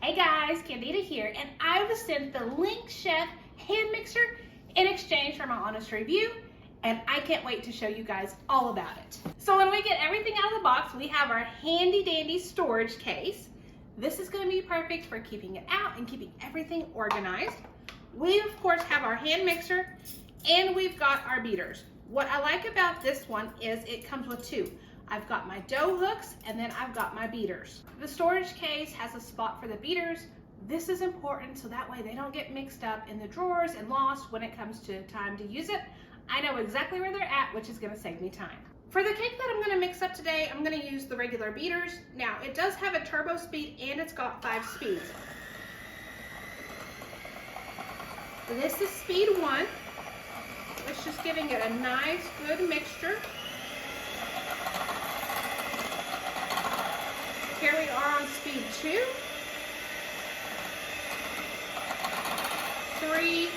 Hey guys, Candida here, and I was sent the LINKChef hand mixer in exchange for my honest review, and I can't wait to show you guys all about it. So when we get everything out of the box, we have our handy dandy storage case. This is going to be perfect for keeping it out and keeping everything organized. We of course have our hand mixer, and we've got our beaters. What I like about this one is it comes with two. I've got my dough hooks and then I've got my beaters. The storage case has a spot for the beaters. This is important so that way they don't get mixed up in the drawers and lost when it comes to time to use it. I know exactly where they're at, which is going to save me time. For the cake that I'm going to mix up today, I'm going to use the regular beaters. Now it does have a turbo speed and it's got 5 speeds. This is speed 1. It's just giving it a nice good mixture. Here we are on speed 2, 3, 4,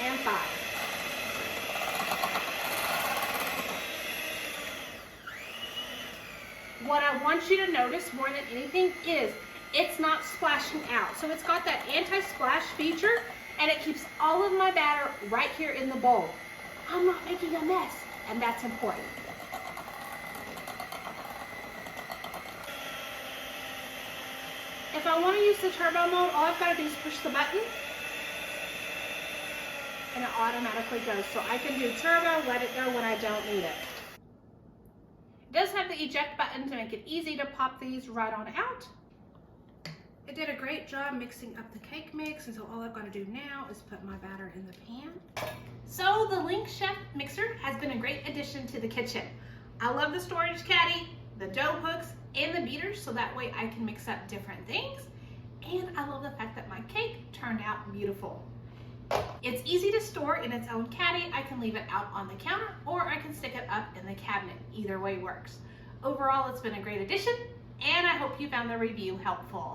and 5. What I want you to notice more than anything is it's not splashing out. So it's got that anti-splash feature and it keeps all of my batter right here in the bowl. I'm not making a mess. And that's important. If I want to use the turbo mode, all I've got to do is push the button and it automatically goes. So I can do turbo, let it go when I don't need it. It does have the eject button to make it easy to pop these right on out. It did a great job mixing up the cake mix, and so all I've got to do now is put my batter in the pan. So the LINKChef mixer has been a great addition to the kitchen. I love the storage caddy, the dough hooks, and the beaters, so that way I can mix up different things. And I love the fact that my cake turned out beautiful. It's easy to store in its own caddy. I can leave it out on the counter, or I can stick it up in the cabinet. Either way works. Overall, it's been a great addition, and I hope you found the review helpful.